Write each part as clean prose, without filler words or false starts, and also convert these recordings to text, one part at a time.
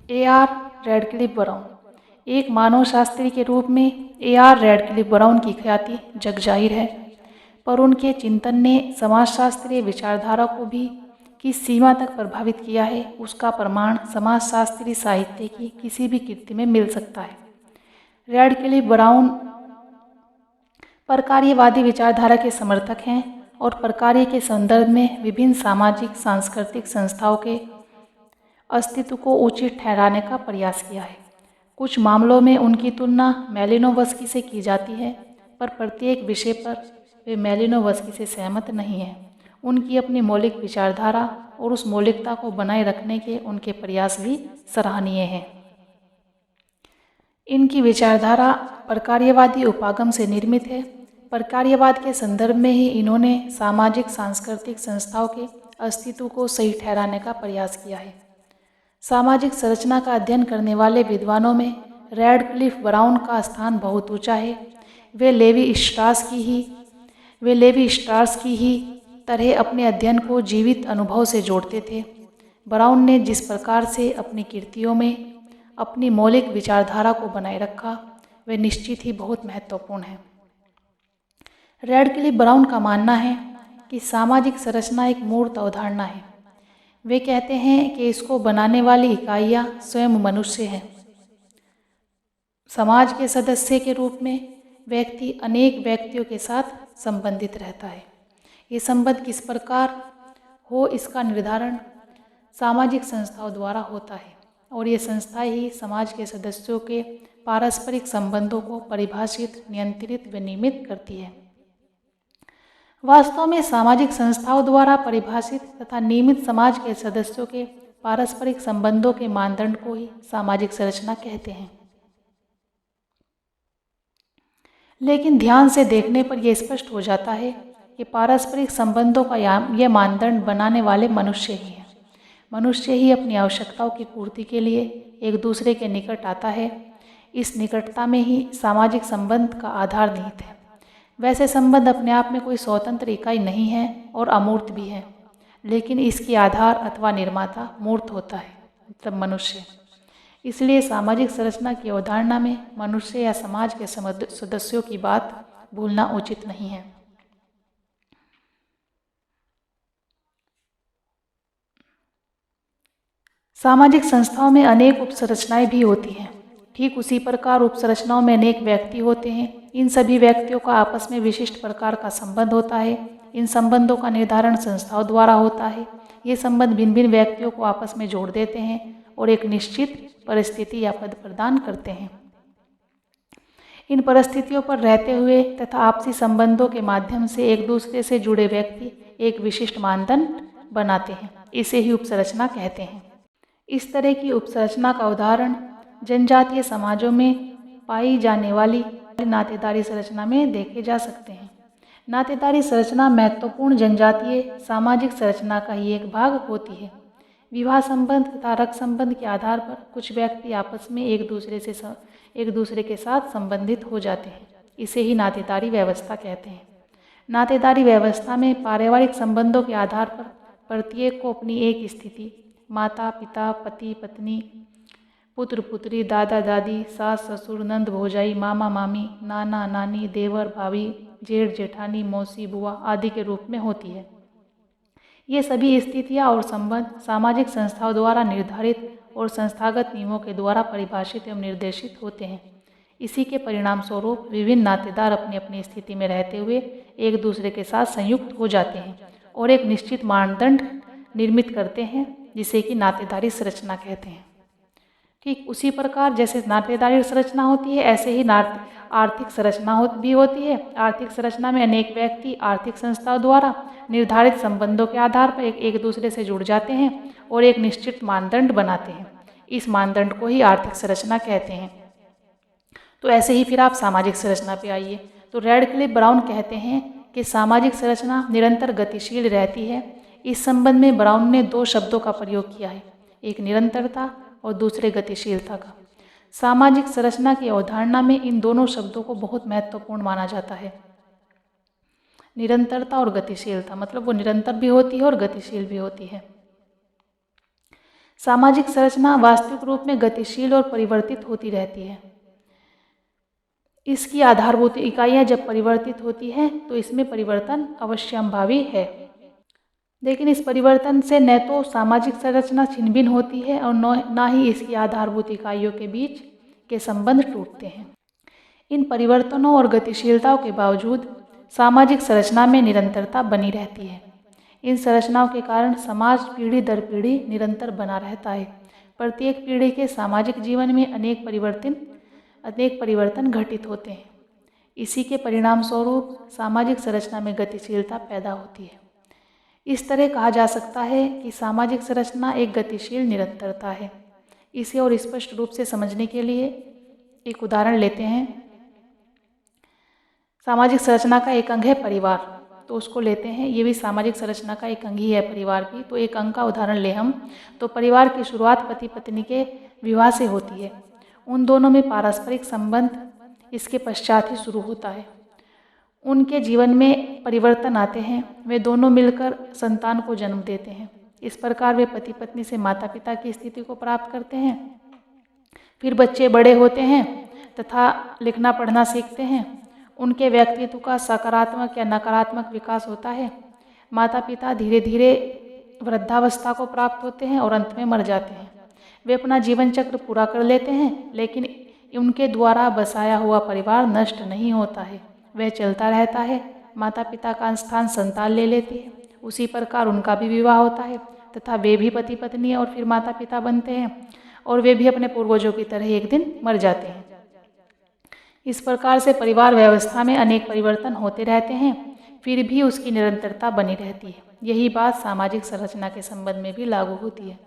A.R. Radcliffe brown. एक मानवशास्त्री के रूप में A.R. रैडक्लिफ ब्राउन की ख्याति जगजाहिर है, पर उनके चिंतन ने समाजशास्त्रीय विचारधारा को भी किस सीमा तक प्रभावित किया है, उसका प्रमाण समाजशास्त्रीय साहित्य की किसी भी कृति में मिल सकता है। रैडक्लिफ ब्राउन प्रकार्यवादी विचारधारा के समर्थक हैं और प्रकार्य के संदर्भ में विभिन्न सामाजिक सांस्कृतिक संस्थाओं के अस्तित्व को उचित ठहराने का प्रयास किया है। कुछ मामलों में उनकी तुलना मैलिनोवस्की से की जाती है, पर प्रत्येक विषय पर वे मैलिनोवस्की से सहमत नहीं हैं। उनकी अपनी मौलिक विचारधारा और उस मौलिकता को बनाए रखने के उनके प्रयास भी सराहनीय हैं। इनकी विचारधारा प्रकार्यवादी उपागम से निर्मित है। प्रकार्यवाद के संदर्भ में ही इन्होंने सामाजिक सांस्कृतिक संस्थाओं के अस्तित्व को सही ठहराने का प्रयास किया है। सामाजिक संरचना का अध्ययन करने वाले विद्वानों में रैडक्लिफ ब्राउन का स्थान बहुत ऊंचा है। वे लेवी स्ट्रास की ही तरह अपने अध्ययन को जीवित अनुभव से जोड़ते थे। ब्राउन ने जिस प्रकार से अपनी कृतियों में अपनी मौलिक विचारधारा को बनाए रखा, वे निश्चित ही बहुत महत्वपूर्ण है। रैडक्लिफ ब्राउन का मानना है कि सामाजिक संरचना एक मूर्त अवधारणा है। वे कहते हैं कि इसको बनाने वाली इकाइयाँ स्वयं मनुष्य हैं। समाज के सदस्य के रूप में व्यक्ति अनेक व्यक्तियों के साथ संबंधित रहता है। ये संबंध किस प्रकार हो, इसका निर्धारण सामाजिक संस्थाओं द्वारा होता है और ये संस्थाएं ही समाज के सदस्यों के पारस्परिक संबंधों को परिभाषित, नियंत्रित व नियमित करती है। वास्तव में सामाजिक संस्थाओं द्वारा परिभाषित तथा नियमित समाज के सदस्यों के पारस्परिक संबंधों के मानदंड को ही सामाजिक संरचना कहते हैं। लेकिन ध्यान से देखने पर यह स्पष्ट हो जाता है कि पारस्परिक संबंधों का यह मानदंड बनाने वाले मनुष्य ही हैं। मनुष्य ही अपनी आवश्यकताओं की पूर्ति के लिए एक दूसरे के निकट आता है। इस निकटता में ही सामाजिक संबंध का आधार निहित है। वैसे संबंध अपने आप में कोई स्वतंत्र इकाई नहीं है और अमूर्त भी है, लेकिन इसकी आधार अथवा निर्माता मूर्त होता है, मतलब मनुष्य। इसलिए सामाजिक संरचना की अवधारणा में मनुष्य या समाज के सदस्यों की बात भूलना उचित नहीं है। सामाजिक संस्थाओं में अनेक उपसंरचनाएं भी होती हैं। ठीक उसी प्रकार उपसंरचनाओं में अनेक व्यक्ति होते हैं। इन सभी व्यक्तियों का आपस में विशिष्ट प्रकार का संबंध होता है। इन संबंधों का निर्धारण संस्थाओं द्वारा होता है। ये संबंध भिन्न भिन्न व्यक्तियों को आपस में जोड़ देते हैं और एक निश्चित परिस्थिति या पद प्रदान करते हैं। इन परिस्थितियों पर रहते हुए तथा आपसी संबंधों के माध्यम से एक दूसरे से जुड़े व्यक्ति एक विशिष्ट मानदंड बनाते हैं। इसे ही उपसंरचना कहते हैं। इस तरह की उपसंरचना का उदाहरण जनजातीय समाजों में पाई जाने वाली नातेदारी संरचना में देखे जा सकते हैं। नातेदारी संरचना महत्वपूर्ण जनजातीय सामाजिक संरचना का ही एक भाग होती है। विवाह संबंध तथा रक्त संबंध के आधार पर कुछ व्यक्ति आपस में एक दूसरे के साथ संबंधित हो जाते हैं। इसे ही नातेदारी व्यवस्था कहते हैं। नातेदारी व्यवस्था में पारिवारिक संबंधों के आधार पर प्रत्येक को अपनी एक स्थिति, माता पिता, पति पत्नी, पुत्र पुत्री, दादा दादी, सास ससुर, नंद भौजाई, मामा मामी, नाना नानी, देवर भाभी, जेठ जेठानी, मौसी बुआ आदि के रूप में होती है। ये सभी स्थितियाँ और संबंध सामाजिक संस्थाओं द्वारा निर्धारित और संस्थागत नियमों के द्वारा परिभाषित एवं निर्देशित होते हैं। इसी के परिणाम स्वरूप विभिन्न नातेदार अपनी अपनी स्थिति में रहते हुए एक दूसरे के साथ संयुक्त हो जाते हैं और एक निश्चित मानदंड निर्मित करते हैं, जिसे कि नातेदारी संरचना कहते हैं। ठीक उसी प्रकार जैसे नातेदारी संरचना होती है, ऐसे ही आर्थिक संरचना भी होती है। आर्थिक संरचना में अनेक व्यक्ति आर्थिक संस्थाओं द्वारा निर्धारित संबंधों के आधार पर एक दूसरे से जुड़ जाते हैं और एक निश्चित मानदंड बनाते हैं। इस मानदंड को ही आर्थिक संरचना कहते हैं। तो ऐसे ही फिर आप सामाजिक संरचना पे आइए। तो रैडक्लिफ ब्राउन कहते हैं कि सामाजिक संरचना निरंतर गतिशील रहती है। इस संबंध में ब्राउन ने दो शब्दों का प्रयोग किया है, एक निरंतरता और दूसरे गतिशीलता का। सामाजिक संरचना की अवधारणा में इन दोनों शब्दों को बहुत महत्वपूर्ण माना जाता है। निरंतरता और गतिशीलता, मतलब वो निरंतर भी होती है और गतिशील भी होती है। सामाजिक संरचना वास्तविक रूप में गतिशील और परिवर्तित होती रहती है। इसकी आधारभूत इकाइयाँ जब परिवर्तित होती हैं तो इसमें परिवर्तन अवश्यंभावी है। लेकिन इस परिवर्तन से न तो सामाजिक संरचना छिन्न भिन्न होती है और न ही इसकी आधारभूत इकाइयों के बीच के संबंध टूटते हैं। इन परिवर्तनों और गतिशीलताओं के बावजूद सामाजिक संरचना में निरंतरता बनी रहती है। इन संरचनाओं के कारण समाज पीढ़ी दर पीढ़ी निरंतर बना रहता है। प्रत्येक पीढ़ी के सामाजिक जीवन में अनेक परिवर्तन घटित होते हैं। इसी के परिणाम स्वरूप सामाजिक संरचना में गतिशीलता पैदा होती है। इस तरह कहा जा सकता है कि सामाजिक संरचना एक गतिशील निरंतरता है। इसे और स्पष्ट रूप से समझने के लिए एक उदाहरण लेते हैं। सामाजिक संरचना का एक अंग है परिवार, तो उसको लेते हैं। ये भी सामाजिक संरचना का एक अंग ही है परिवार भी। तो एक अंग का उदाहरण ले हम, तो परिवार की शुरुआत पति पत्नी के विवाह से होती है। उन दोनों में पारस्परिक संबंध इसके पश्चात ही शुरू होता है। उनके जीवन में परिवर्तन आते हैं, वे दोनों मिलकर संतान को जन्म देते हैं। इस प्रकार वे पति पत्नी से माता पिता की स्थिति को प्राप्त करते हैं। फिर बच्चे बड़े होते हैं तथा लिखना पढ़ना सीखते हैं। उनके व्यक्तित्व का सकारात्मक या नकारात्मक विकास होता है। माता पिता धीरे धीरे वृद्धावस्था को प्राप्त होते हैं और अंत में मर जाते हैं। वे अपना जीवन चक्र पूरा कर लेते हैं, लेकिन उनके द्वारा बसाया हुआ परिवार नष्ट नहीं होता है, वह चलता रहता है। माता पिता का स्थान संतान ले लेती है। उसी प्रकार उनका भी विवाह होता है तथा वे भी पति पत्नी और फिर माता पिता बनते हैं और वे भी अपने पूर्वजों की तरह एक दिन मर जाते हैं। इस प्रकार से परिवार व्यवस्था में अनेक परिवर्तन होते रहते हैं, फिर भी उसकी निरंतरता बनी रहती है। यही बात सामाजिक संरचना के संबंध में भी लागू होती है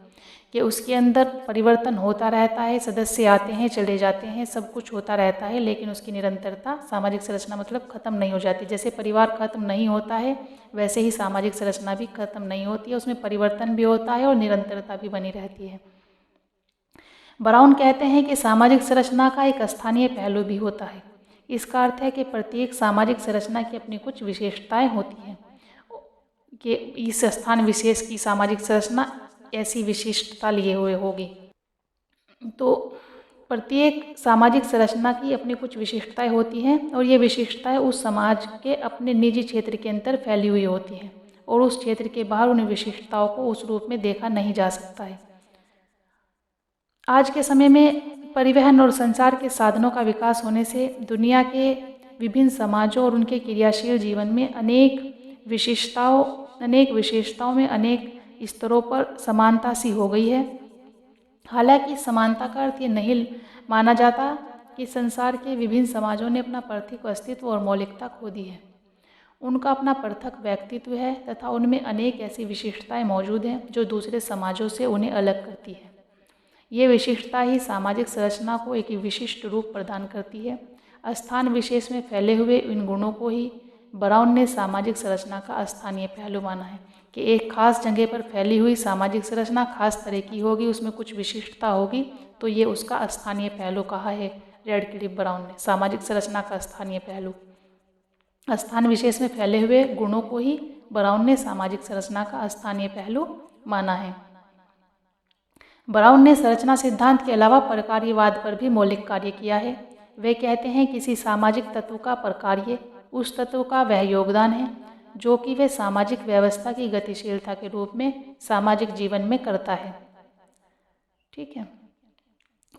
कि उसके अंदर परिवर्तन होता रहता है, सदस्य आते हैं चले जाते हैं, सब कुछ होता रहता है, लेकिन उसकी निरंतरता सामाजिक संरचना मतलब खत्म नहीं हो जाती। जैसे परिवार खत्म नहीं होता है, वैसे ही सामाजिक संरचना भी खत्म नहीं होती है, उसमें परिवर्तन भी होता है और निरंतरता भी बनी रहती है। ब्राउन कहते हैं कि सामाजिक संरचना का एक स्थानीय पहलू भी होता है। इसका अर्थ है कि प्रत्येक सामाजिक संरचना की अपनी कुछ विशेषताएं होती हैं कि इस स्थान विशेष की सामाजिक संरचना ऐसी विशिष्टता लिए हुए होगी। तो प्रत्येक सामाजिक संरचना की अपनी कुछ विशिष्टताएं होती हैं और ये विशिष्टताएं उस समाज के अपने निजी क्षेत्र के अंदर फैली हुई होती हैं और उस क्षेत्र के बाहर उन विशिष्टताओं को उस रूप में देखा नहीं जा सकता है। आज के समय में परिवहन और संचार के साधनों का विकास होने से दुनिया के विभिन्न समाजों और उनके क्रियाशील जीवन में अनेक विशेषताओं में अनेक स्तरों पर समानता सी हो गई है। हालांकि समानता का अर्थ ये नहीं माना जाता कि संसार के विभिन्न समाजों ने अपना पृथक अस्तित्व और मौलिकता खो दी है। उनका अपना पृथक व्यक्तित्व है तथा उनमें अनेक ऐसी विशिष्टताएं मौजूद हैं जो दूसरे समाजों से उन्हें अलग करती है। ये विशिष्टता ही सामाजिक संरचना को एक विशिष्ट रूप प्रदान करती है। स्थान विशेष में फैले हुए इन गुणों को ही ब्राउन ने सामाजिक संरचना का स्थानीय पहलू माना है कि एक खास जगह पर फैली हुई सामाजिक संरचना खास तरह की होगी, उसमें कुछ विशिष्टता होगी, तो ये उसका स्थानीय पहलू कहा है रेडक्लिफ ब्राउन ने। सामाजिक संरचना का स्थानीय पहलू, स्थान विशेष में फैले हुए गुणों को ही ब्राउन ने सामाजिक संरचना का स्थानीय पहलू माना है। ब्राउन ने संरचना सिद्धांत के अलावा प्रकार्यवाद पर भी मौलिक कार्य किया है। वे कहते हैं किसी सामाजिक तत्व का प्रकार्य उस तत्व का वह योगदान है जो कि वे सामाजिक व्यवस्था की गतिशीलता के रूप में सामाजिक जीवन में करता है। ठीक है,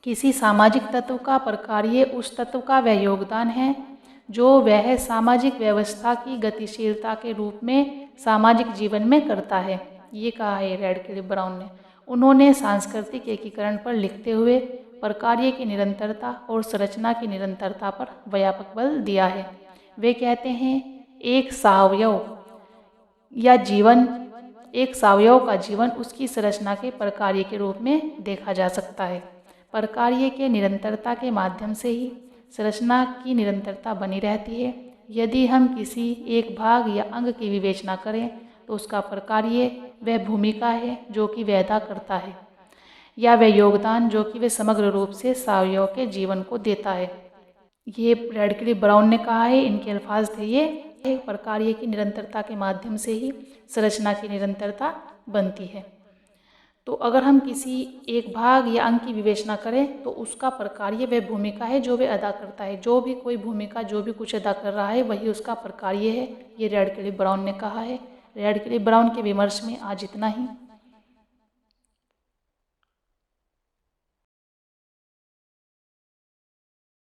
किसी सामाजिक तत्व का प्रकार्य उस तत्व का वह योगदान है जो वह सामाजिक व्यवस्था की गतिशीलता के रूप में सामाजिक जीवन में करता है। ये कहा है रेडक्लिफ ब्राउन ने। उन्होंने सांस्कृतिक एकीकरण पर लिखते हुए प्रकार्य की निरंतरता और संरचना की निरंतरता पर व्यापक बल दिया है। वे कहते हैं एक सावयव का जीवन उसकी संरचना के प्रकार्य के रूप में देखा जा सकता है। प्रकार्य के निरंतरता के माध्यम से ही संरचना की निरंतरता बनी रहती है। यदि हम किसी एक भाग या अंग की विवेचना करें तो उसका प्रकार्य वह भूमिका है जो कि वह अदा करता है या वह योगदान जो कि वह समग्र रूप से सावयव के जीवन को देता है। ये रेडक्लिफ ब्राउन ने कहा है, इनके अल्फाज थे ये। एक प्रकार्य की निरंतरता के माध्यम से ही संरचना की निरंतरता बनती है। तो अगर हम किसी एक भाग या अंग की विवेचना करें तो उसका प्रकार्य वह भूमिका है जो वह अदा करता है। जो भी कोई भूमिका, जो भी कुछ अदा कर रहा है, वही उसका प्रकार्य है। ये रैडक्लिफ ब्राउन ने कहा है। रैडक्लिफ ब्राउन के विमर्श में आज इतना ही।